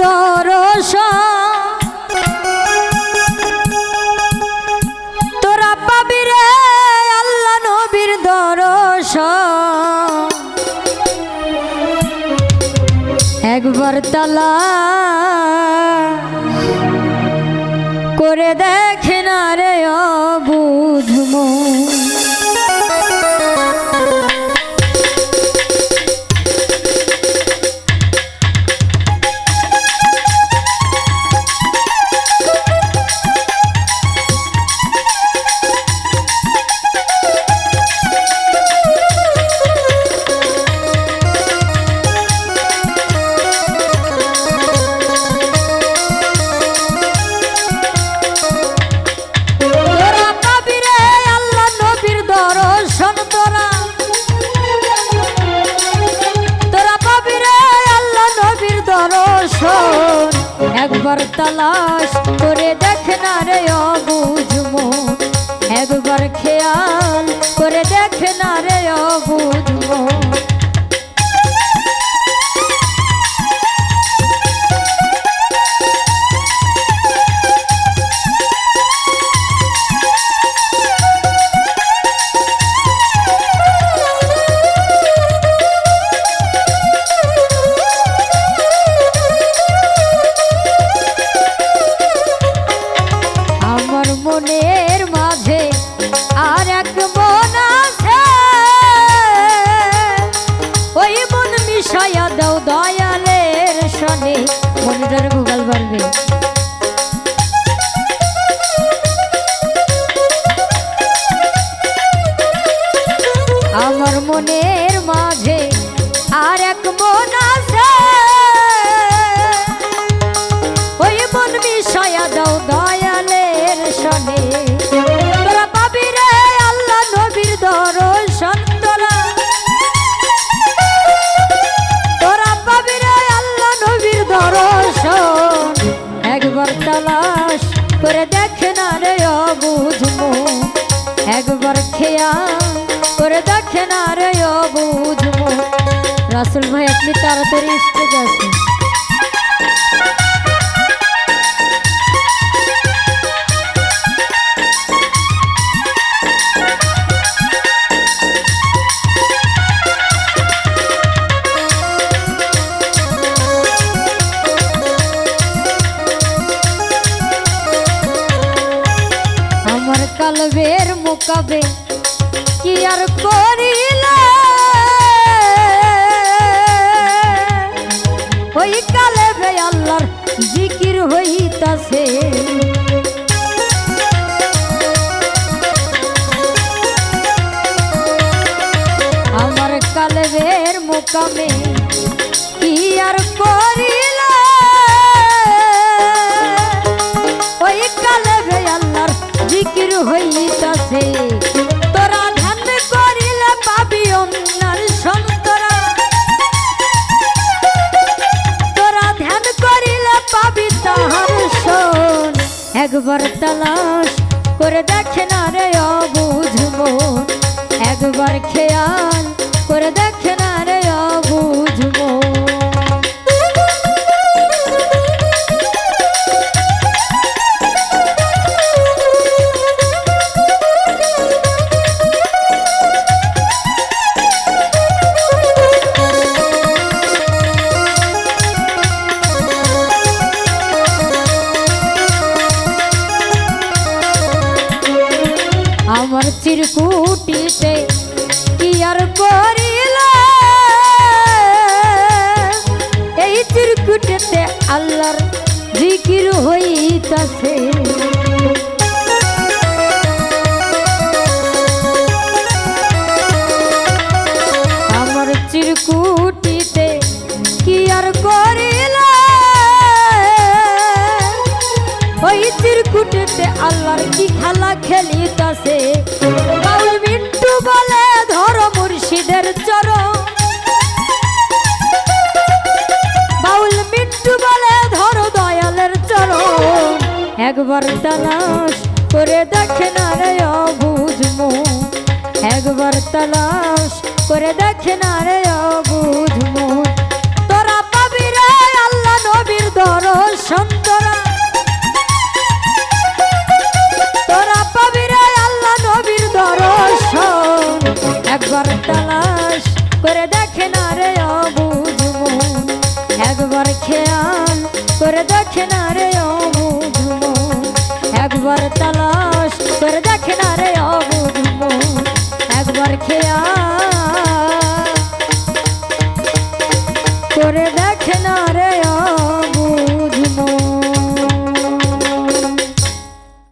দর্শন তোরা পাবি রে আল্লাহ নবীর দর্শন একবার তালা করে দেখে না রে অবুঝ মন একবার তালাশ করে দেখ না রে অবুঝ মন একবার খেয়াল করে দেখ না রে অবুঝ মন মনের মাঝে আর এক মন আছে ওই মন মিশাইয়া দাও দয়ালের সনে মনটার ভোগাল বাড়বে আমার মনের মাঝে আর এক মন আছে ওই মন মিশাইয়া দাও দয়ালের সনে তোরা পাবি রে আল্লাহ নবীর দর্শন তোরা পাবি রে আল্লাহ নবীর দর্শন একবার তালাশ করে দেখ না রে অবুঝ মন একবার খেয়াল করে দেখ না রে অবুঝ মন রাসূল ভাই আপনি তাড়াতাড়ি স্টেজে আসুন কালবের মুকাবে কি আর করিলে ওই কালবে আল্লাহর জিকির হইতাছে আমার কালবের মুকাবে কি আর করিলে ওই কালবে আল্লাহর জিকির হইতাছে তোরা ধ্যান করিলে পাবি অন্যার সন্তরা তোরা ধ্যান করিলে পাবি তাহার শোন একবার তালাশ করে দেখে না রে অবুঝ মন একবার খেয়াল করে দেখে না রে অবুঝ মন আমার চিরকুটিতে কি আর করিলে এই চিরকুটিতে আল্লাহর জিকির হইতাছে আমার চিরকুটিতে কি আর করিলে ওই চিরকুটিতে আল্লাহর কি খেলা খেলিতাছে বাউল মিন্টু বলে ধরো মুর্শিদের চরণ বাউল মিন্টু বলে ধরো দয়ালের চরণ একবার তালাশ করে দেখে না রে অবুঝ মন একবার তালাশ করে দেখে না রে অবুঝ মন তোরা পাবি রে আল্লাহ নবীর একবার খেয়াল করে দেখে না রে অবুঝ মন একবার তালাশ করে দেখে না রে অবুঝ মন একবার খেয়াল